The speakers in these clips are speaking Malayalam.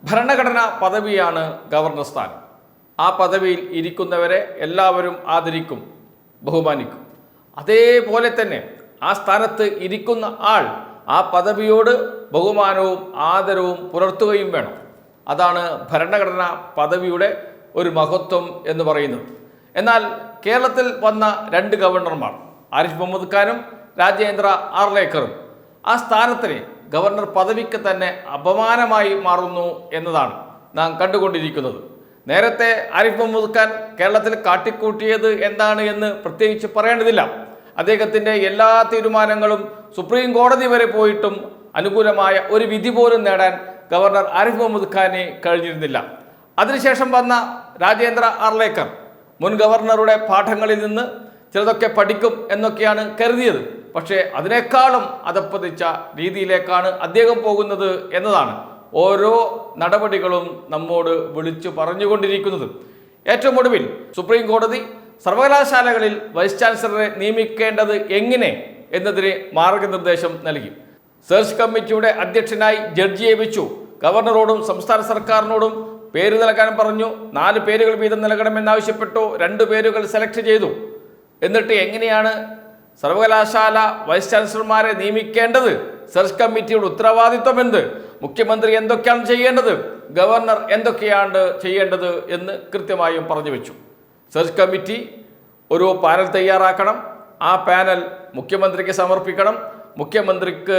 ഭരണഘടനാ പദവിയാണ് ഗവർണർ സ്ഥാനം. ആ പദവിയിൽ ഇരിക്കുന്നവരെ എല്ലാവരും ആദരിക്കും, ബഹുമാനിക്കും. അതേപോലെ തന്നെ ആ സ്ഥാനത്ത് ഇരിക്കുന്ന ആൾ ആ പദവിയോട് ബഹുമാനവും ആദരവും പുലർത്തുകയും വേണം. അതാണ് ഭരണഘടനാ പദവിയുടെ ഒരു മഹത്വം എന്ന് പറയുന്നത്. എന്നാൽ കേരളത്തിൽ വന്ന രണ്ട് ഗവർണർമാർ, ആരിഫ് മുഹമ്മദ് ഖാനും രാജേന്ദ്ര ആർലേക്കറും, ആ സ്ഥാനത്തിന് ഗവർണർ പദവിക്ക് തന്നെ അപമാനമായി മാറുന്നു എന്നതാണ് നാം കണ്ടുകൊണ്ടിരിക്കുന്നത്. നേരത്തെ ആരിഫ് മുഹമ്മദ് ഖാൻ കേരളത്തിൽ കാട്ടിക്കൂട്ടിയത് എന്താണ് എന്ന് പ്രത്യേകിച്ച് പറയേണ്ടതില്ല. അദ്ദേഹത്തിൻ്റെ എല്ലാ തീരുമാനങ്ങളും സുപ്രീം കോടതി വരെ പോയിട്ടും അനുകൂലമായ ഒരു വിധി പോലും നേടാൻ ഗവർണർ ആരിഫ് മുഹമ്മദ് ഖാന് കഴിഞ്ഞിരുന്നില്ല. അതിനുശേഷം വന്ന രാജേന്ദ്ര ആർലേക്കർ മുൻ ഗവർണറുടെ പാഠങ്ങളിൽ നിന്ന് ചിലതൊക്കെ പഠിക്കും എന്നൊക്കെയാണ് കരുതിയത്. പക്ഷേ അതിനേക്കാളും അധപ്പതിച്ച രീതിയിലേക്കാണ് അദ്ദേഹം പോകുന്നത് എന്നതാണ് ഓരോ നടപടികളും നമ്മോട് വിളിച്ചു പറഞ്ഞുകൊണ്ടിരിക്കുന്നത്. ഏറ്റവും ഒടുവിൽ സുപ്രീം കോടതി സർവകലാശാലകളിൽ വൈസ് ചാൻസലറെ നിയമിക്കേണ്ടത് എങ്ങനെ എന്നതിന് മാർഗനിർദ്ദേശം നൽകി. സെർച്ച് കമ്മിറ്റിയുടെ അധ്യക്ഷനായി ജഡ്ജിയെ വെച്ചു. ഗവർണറോടും സംസ്ഥാന സർക്കാരിനോടും പേര് നൽകാൻ പറഞ്ഞു. 4 പേരുകൾ വീതം നൽകണമെന്നാവശ്യപ്പെട്ടു. 2 പേരുകൾ സെലക്ട് ചെയ്തു. എന്നിട്ട് എങ്ങനെയാണ് സർവകലാശാല വൈസ് ചാൻസലർമാരെ നിയമിക്കേണ്ടത്? സെർച്ച് കമ്മിറ്റിയുടെ ഉത്തരവാദിത്വം എന്ത്? മുഖ്യമന്ത്രി എന്തൊക്കെയാണ് ചെയ്യേണ്ടത്? ഗവർണർ എന്തൊക്കെയാണ് ചെയ്യേണ്ടത് എന്ന് കൃത്യമായും പറഞ്ഞു വെച്ചു. സെർച്ച് കമ്മിറ്റി ഒരു പാനൽ തയ്യാറാക്കണം. ആ പാനൽ മുഖ്യമന്ത്രിക്ക് സമർപ്പിക്കണം. മുഖ്യമന്ത്രിക്ക്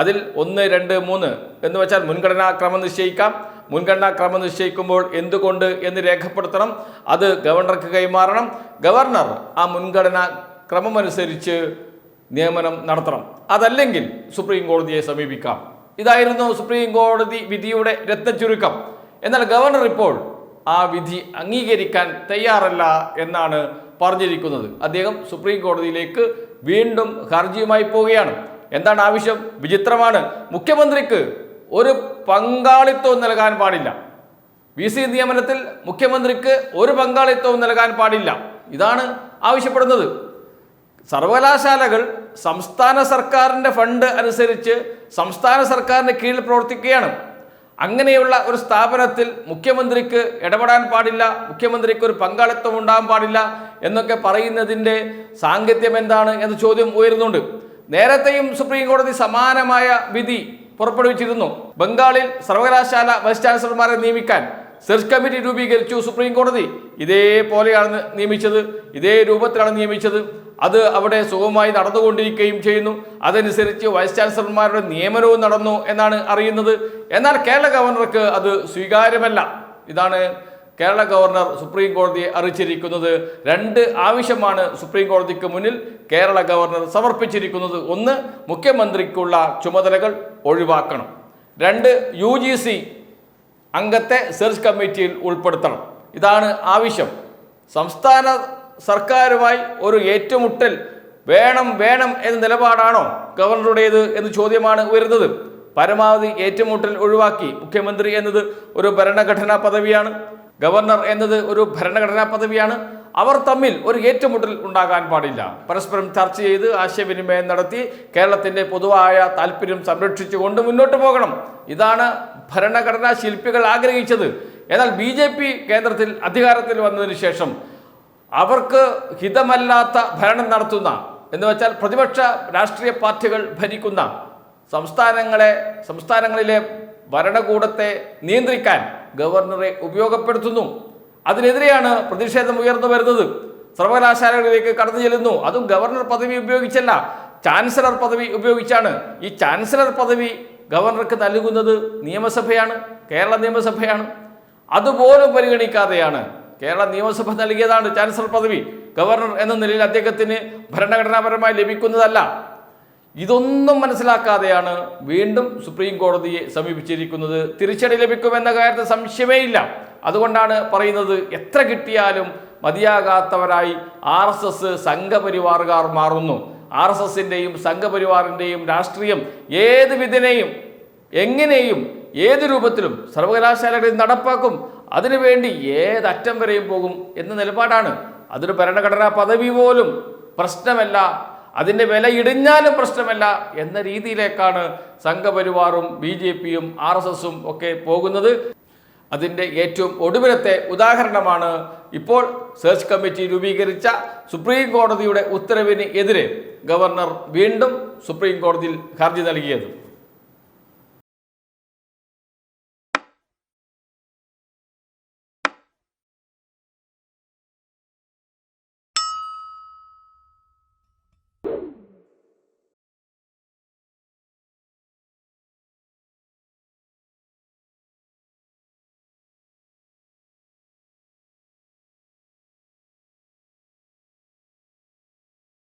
അതിൽ 1, 2, 3 എന്ന് വെച്ചാൽ മുൻഗണനാ ക്രമം നിശ്ചയിക്കാം. മുൻഗണനാ ക്രമം നിശ്ചയിക്കുമ്പോൾ എന്തുകൊണ്ട് എന്ന് രേഖപ്പെടുത്തണം. അത് ഗവർണർക്ക് കൈമാറണം. ഗവർണർ ആ മുൻഗണനാ ക്രമമനുസരിച്ച് നിയമനം നടത്തണം. അതല്ലെങ്കിൽ സുപ്രീം കോടതിയെ സമീപിക്കാം. ഇതായിരുന്നു സുപ്രീം കോടതി വിധിയുടെ രത്നച്ചുരുക്കം. എന്നാൽ ഗവർണർ ഇപ്പോൾ ആ വിധി അംഗീകരിക്കാൻ തയ്യാറല്ല എന്നാണ് പറഞ്ഞിരിക്കുന്നത്. അദ്ദേഹം സുപ്രീം കോടതിയിലേക്ക് വീണ്ടും ഹർജിയുമായി പോവുകയാണ്. എന്താണ് ആവശ്യം? വിചിത്രമാണ്. മുഖ്യമന്ത്രിക്ക് ഒരു പങ്കാളിത്തവും നൽകാൻ പാടില്ല. VC നിയമനത്തിൽ മുഖ്യമന്ത്രിക്ക് ഒരു പങ്കാളിത്തവും നൽകാൻ പാടില്ല. ഇതാണ് ആവശ്യപ്പെടുന്നത്. സർവകലാശാലകൾ സംസ്ഥാന സർക്കാരിൻ്റെ ഫണ്ട് അനുസരിച്ച് സംസ്ഥാന സർക്കാരിൻ്റെ കീഴിൽ പ്രവർത്തിക്കുകയാണ്. അങ്ങനെയുള്ള ഒരു സ്ഥാപനത്തിൽ മുഖ്യമന്ത്രിക്ക് ഇടപെടാൻ പാടില്ല, മുഖ്യമന്ത്രിക്ക് ഒരു പങ്കാളിത്തം ഉണ്ടാകാൻ പാടില്ല എന്നൊക്കെ പറയുന്നതിൻ്റെ സാങ്കത്യം എന്താണ് എന്ന ചോദ്യം ഉയരുന്നുണ്ട്. നേരത്തെയും സുപ്രീം കോടതി സമാനമായ വിധി പുറപ്പെടുവിച്ചിരുന്നു. ബംഗാളിൽ സർവകലാശാല വൈസ് ചാൻസലർമാരെ നിയമിക്കാൻ സെർച്ച് കമ്മിറ്റി രൂപീകരിച്ചു സുപ്രീം കോടതി. ഇതേപോലെയാണ് നിയമിച്ചത്, ഇതേ രൂപത്തിലാണ് നിയമിച്ചത്. അത് അവിടെ സുഗമമായി നടന്നുകൊണ്ടിരിക്കുകയും ചെയ്യുന്നു. അതനുസരിച്ച് വൈസ് ചാൻസലർമാരുടെ നിയമനവും നടന്നു എന്നാണ് അറിയുന്നത്. എന്നാൽ കേരള ഗവർണർക്ക് അത് സ്വീകാര്യമല്ല. ഇതാണ് കേരള ഗവർണർ സുപ്രീം കോടതിയെ അറിയിച്ചിരിക്കുന്നത്. 2 ആവശ്യമാണ് സുപ്രീം കോടതിക്ക് മുന്നിൽ കേരള ഗവർണർ സമർപ്പിച്ചിരിക്കുന്നത്. 1, മുഖ്യമന്ത്രിക്കുള്ള ചുമതലകൾ ഒഴിവാക്കണം. 2, UGC അംഗത്തെ സെർച്ച് കമ്മിറ്റിയിൽ ഉൾപ്പെടുത്തണം. ഇതാണ് ആവശ്യം. സംസ്ഥാന സർക്കാരുമായി ഒരു ഏറ്റുമുട്ടൽ വേണം എന്ന നിലപാടാണോ ഗവർണറുടേത് എന്ന ചോദ്യമാണ് ഉയരുന്നത്. പരമാവധി ഏറ്റുമുട്ടൽ ഒഴിവാക്കി. മുഖ്യമന്ത്രി എന്നത് ഒരു ഭരണഘടനാ പദവിയാണ്, ഗവർണർ എന്നത് ഒരു ഭരണഘടനാ പദവിയാണ്. അവർ തമ്മിൽ ഒരു ഏറ്റുമുട്ടൽ ഉണ്ടാകാൻ പാടില്ല. പരസ്പരം ചർച്ച ചെയ്ത് ആശയവിനിമയം നടത്തി കേരളത്തിൻ്റെ പൊതുവായ താല്പര്യം സംരക്ഷിച്ചുകൊണ്ട് മുന്നോട്ട് പോകണം. ഇതാണ് ഭരണഘടനാ ശില്പികൾ ആഗ്രഹിച്ചത്. എന്നാൽ BJP കേന്ദ്രത്തിൽ അധികാരത്തിൽ വന്നതിന് ശേഷം അവർക്ക് ഹിതമല്ലാത്ത ഭരണം നടത്തുന്ന എന്ന് വെച്ചാൽ പ്രതിപക്ഷ രാഷ്ട്രീയ പാർട്ടികൾ ഭരിക്കുന്ന സംസ്ഥാനങ്ങളിലെ ഭരണകൂടത്തെ നിയന്ത്രിക്കാൻ ഗവർണറെ ഉപയോഗപ്പെടുത്തുന്നു. അതിനെതിരെയാണ് പ്രതിഷേധം ഉയർന്നു വരുന്നത്. സർവകലാശാലകളിലേക്ക് കടന്നു ചെല്ലുന്നു. അതും ഗവർണർ പദവി ഉപയോഗിച്ചല്ല, ചാൻസലർ പദവി ഉപയോഗിച്ചാണ്. ഈ ചാൻസലർ പദവി ഗവർണർക്ക് നൽകുന്നത് നിയമസഭയാണ്, കേരള നിയമസഭയാണ്. അതുപോലും പരിഗണിക്കാതെയാണ് കേരള നിയമസഭ നൽകിയതാണ് ചാൻസലർ പദവി. ഗവർണർ എന്ന നിലയിൽ അദ്ദേഹത്തിന് ഭരണഘടനാപരമായി ലഭിക്കുന്നതല്ല. ഇതൊന്നും മനസ്സിലാക്കാതെയാണ് വീണ്ടും സുപ്രീം കോടതിയെ സമീപിച്ചിരിക്കുന്നത്. തിരിച്ചടി ലഭിക്കുമെന്ന കാര്യത്തിൽ സംശയമേ ഇല്ല. അതുകൊണ്ടാണ് പറയുന്നത്, എത്ര കിട്ടിയാലും മതിയാകാത്തവരായി RSS സംഘപരിവാറുകാർ മാറുന്നു. RSSൻ്റെയും സംഘപരിവാറിൻ്റെയും രാഷ്ട്രീയം ഏത് വിധേനയും എങ്ങനെയും ഏത് രൂപത്തിലും സർവകലാശാലകളിൽ നടപ്പാക്കും. അതിനുവേണ്ടി ഏതറ്റം വരെയും പോകും എന്ന നിലപാടാണ്. അതൊരു ഭരണഘടനാ പദവി പോലും പ്രശ്നമല്ല, അതിൻ്റെ വില ഇടിഞ്ഞാലും പ്രശ്നമല്ല എന്ന രീതിയിലേക്കാണ് സംഘപരിവാറും BJPയും RSSും ഒക്കെ പോകുന്നത്. അതിൻ്റെ ഏറ്റവും ഒടുവിലത്തെ ഉദാഹരണമാണ് ഇപ്പോൾ സെർച്ച് കമ്മിറ്റി രൂപീകരിച്ച സുപ്രീം കോടതിയുടെ ഉത്തരവിന് എതിരെ ഗവർണർ വീണ്ടും സുപ്രീം കോടതിയിൽ ഹർജി നൽകിയത്.